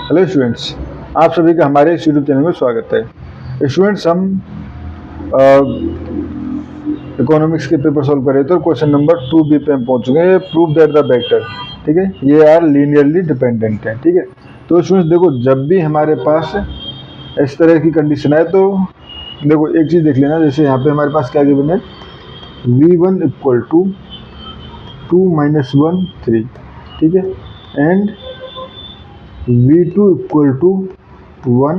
Hello students, आप सभी का हमारे इस यूट्यूब चैनल में स्वागत है। स्टूडेंट्स, हम इकोनॉमिक्स के पेपर सॉल्व कर रहे थे और क्वेश्चन नंबर 2B पे हम पहुंच चुके हैं। प्रूव दैट द वेक्टर, ठीक है, ये आर लीनियरली डिपेंडेंट है। ठीक है, तो स्टूडेंट्स देखो, जब भी हमारे पास इस तरह की कंडीशन है तो देखो एक चीज़ देख लेना। जैसे यहाँ पे हमारे पास क्या गिवन है, V1 इक्वल टू 2 माइनस 1 3, ठीक है, and V2 equal to 1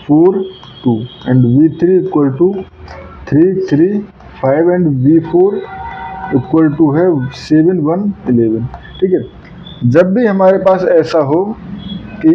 4 2 and V3 equal to 3 3 5 and V4 equal to है 7 1 11। ठीक है, जब भी हमारे पास ऐसा हो कि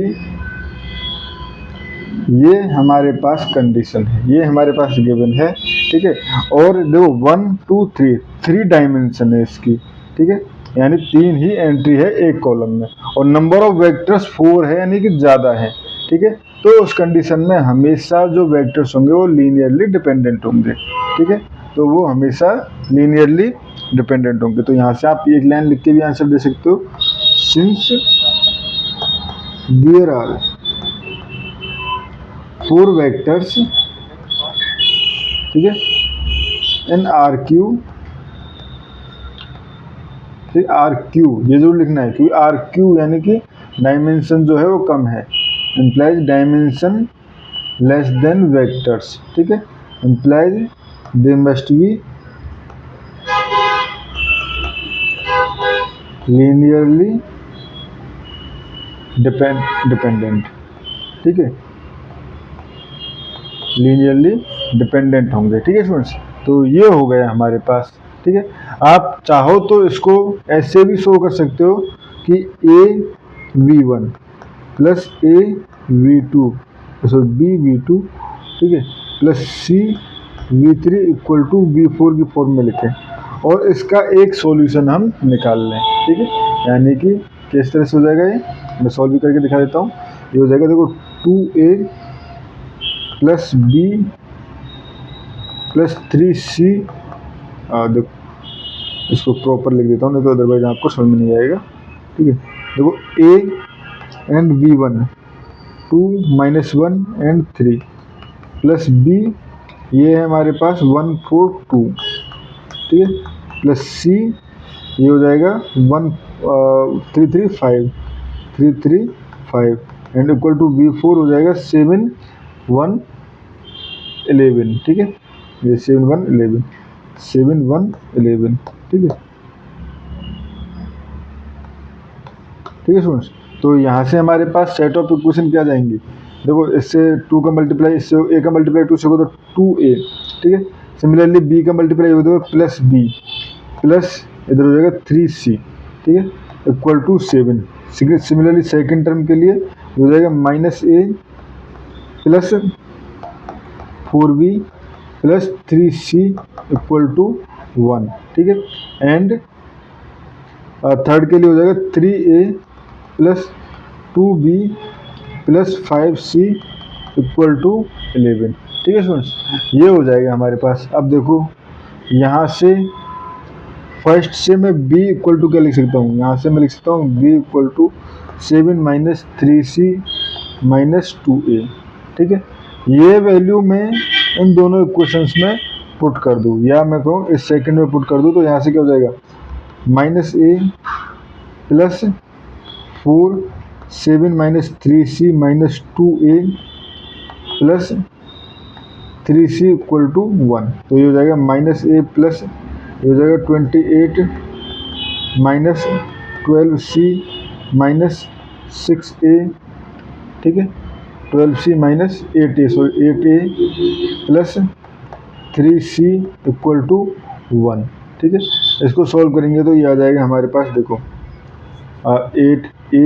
ये हमारे पास कंडीशन है, ये हमारे पास गिवन है, ठीक है, और देखो 1 2 3 3 डायमेंशन है इसकी, ठीक है, यानी 3 ही एंट्री है एक कॉलम में, और नंबर ऑफ वेक्टर्स 4 है, यानी कि ज़्यादा है। ठीक है, तो उस कंडीशन में हमेशा जो वेक्टर्स होंगे वो लीनियरली डिपेंडेंट होंगे। ठीक है, तो वो हमेशा लीनियरली डिपेंडेंट होंगे। तो यहाँ से आप एक लाइन लिख के भी आंसर दे सकते हो, सिंस देयर आर 4 वेक्टर्स, ठीक है, in R Q, R Q ये जरूर लिखना है, क्योंकि आर क्यू यानी कि डायमेंशन जो है वो कम है, implies dimension less than vectors. ठीक है, implies they must be linearly dependent. ठीक है, लीनियरली डिपेंडेंट होंगे। ठीक है स्टूडेंट्स, तो ये हो गया हमारे पास। ठीक है, आप चाहो तो इसको ऐसे भी शो कर सकते हो कि A V1 plus A V2 B V2, ठीक है, plus C V3 equal to V4 की फॉर्म में लिखें और इसका एक सॉल्यूशन हम निकाल लें। ठीक है, यानी कि किस तरह से हो जाएगा, ये मैं सॉल्व भी करके दिखा देता हूँ। ये हो जाएगा, देखो 2A plus B plus 3C, देखो इसको प्रॉपर लिख देता हूँ, नहीं तो अदरवाइज आपको समझ में नहीं आएगा। ठीक है, देखो A and V1 2 minus 1 and 3 plus B, ये है हमारे पास 1 4 2, ठीक है, प्लस C ये हो जाएगा 1 3 3 5 3 3 5 एंड इक्वल टू V4 हो जाएगा 7 1 11। ठीक है, ये 7 1 11 7 1 11। ठीक है, ठीक है स्टूडेंट्स, तो यहाँ से हमारे पास सेट ऑफ इक्वेशन क्या जाएंगी। देखो इससे 2 का मल्टीप्लाई, इससे A का मल्टीप्लाई 2 से होगा तो 2A। ठीक है, सिमिलरली B का मल्टीप्लाई हो जाएगा प्लस B प्लस इधर हो जाएगा 3C, ठीक है, equal to 7। Similarly second term के लिए हो जाएगा minus A plus 4B plus 3C equal to 1। ठीक है, एंड थर्ड के लिए हो जाएगा 3A plus 2B plus 5C equal to 11। ठीक है स्टूडेंट्स, ये हो जाएगा हमारे पास। अब देखो यहाँ से फर्स्ट से मैं B इक्वल टू क्या लिख सकता हूँ, यहाँ से मैं लिख सकता हूँ B equal to 7 minus 3C minus 2A। ठीक है, ये वैल्यू मैं इन दोनों इक्वेशंस में पुट कर दूँ, या मैं कहूँ इस सेकंड में पुट कर दूँ, तो यहाँ से क्या हो जाएगा, minus A plus 4 7 minus 3C minus 2A plus 3C equal to 1। तो ये हो जाएगा माइनस A प्लस ये हो जाएगा 28 माइनस 12C माइनस 6A। ठीक है, 12C minus 8A, so 8A plus 3C equal to 1। ठीक है, इसको सॉल्व करेंगे तो ये आ जाएगा हमारे पास, देखो 8A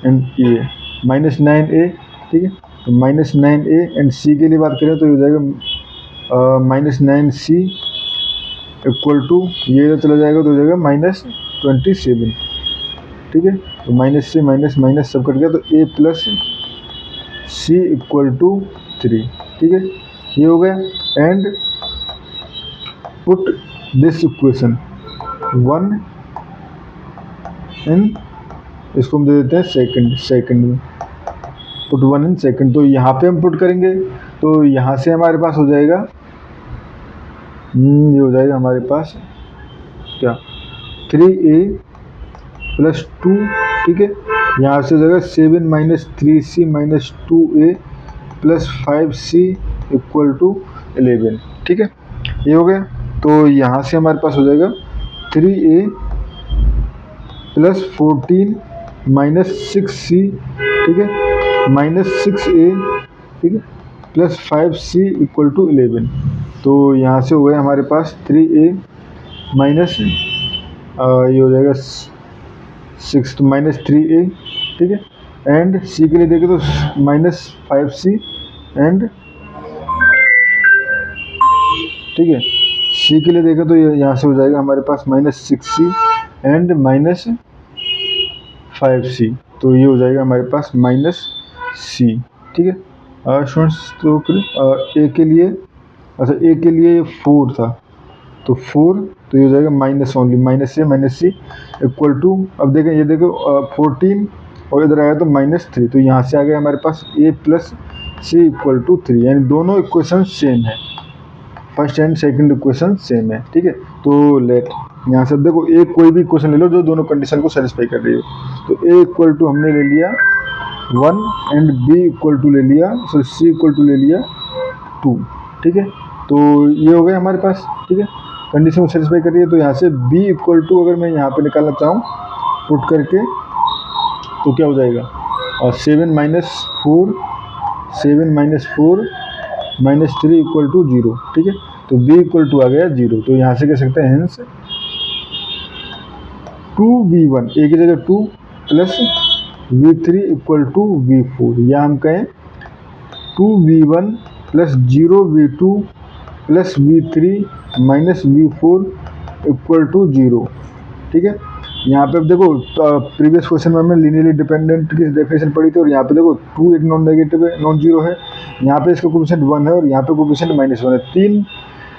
and A minus 9A। ठीक है, तो माइनस 9A एंड C के लिए बात करें तो ये हो जाएगा माइनस 9C इक्वल टू ये तो चला जाएगा, तो हो जाएगा माइनस 27। ठीक है, तो माइनस से माइनस माइनस सब कट गया, तो A plus C equal to 3। ठीक है, ये हो गया, and put this equation 1 in, इसको हम दे देते हैं सेकंड में, पुट 1 इन सेकंड, तो यहाँ पे हम पुट करेंगे तो यहाँ से हमारे पास हो जाएगा ये हो जाएगा हमारे पास क्या 3a प्लस 2, ठीक है। यहाँ से हो जाएगा 7 minus 3c minus 2a plus 5c equal to 11, ठीक है। ये हो गया। तो यहाँ से हमारे पास हो जाएगा 3a प्लस 14 माइनस 6c, ठीक है, माइनस 6a, ठीक है, प्लस 5c इक्वल टू 11। तो यहाँ से हो गया हमारे पास 3a माइनस ये हो जाएगा 6 तो माइनस 3a, ठीक है, एंड c के लिए देखें तो माइनस 5c एंड, ठीक है, c के लिए देखें तो यहाँ से हो जाएगा हमारे पास minus 6c and minus 5c, तो ये हो जाएगा हमारे पास माइनस c, ठीक है। स्टूडेंट्स तो फिर a के लिए, अच्छा a के लिए 4 था तो 4, तो ये हो जाएगा minus only minus c equal to, अब देखें ये देखो 14 और इधर आया तो माइनस 3, तो यहाँ से आ गया हमारे पास a plus c equal to 3, यानी दोनों इक्वेशन सेम है, first and second equation same है, ठीक है। तो लेट यहाँ से देखो एक कोई भी इक्वेशन ले लो जो दोनों कंडीशन को सेटिस्फाई कर रही हो, तो a इक्वल टू हमने ले लिया 1 एंड b इक्वल टू ले लिया, सॉरी c इक्वल टू ले लिया 2, ठीक है। तो ये हो गया हमारे पास, ठीक है, कंडीशन को सेटिस्फाई कर रही है। तो यहाँ से b इक्वल टू अगर मैं यहाँ पे निकालना चाहूँ पुट करके तो क्या हो जाएगा, और 7 माइनस 4 माइनस 3 इक्वल टू 0, ठीक है। तो b इक्वल टू आ गया 0, तो यहाँ से कह सकते हैं हेंस 2v1 a की जगह 2 plus v3 equal to v4, या हम कहें 2v1 plus 0v2 plus v3 minus v4 equal to 0, ठीक है। यहाँ पे अब देखो प्रीवियस क्वेश्चन में हमने लीनियरली डिपेंडेंट की डेफिनेशन पढ़ी थी, और यहाँ पे देखो 2 एक नॉन नेगेटिव है, नॉन जीरो है, यहाँ पे इसका कोएफिशिएंट 1 है और यहाँ पे कोएफिशिएंट -1 है, 3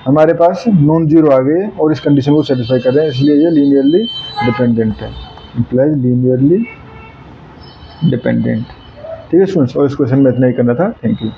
हमारे पास नॉन जीरो आ गए और इस कंडीशन को सेटिस्फाई कर रहे हैं, इसलिए ये लीनियरली डिपेंडेंट है, इम्प्लाइज लीनियरली डिपेंडेंट, ठीक है स्टूडेंट्स। और इस क्वेश्चन में इतना ही करना था, थैंक यू।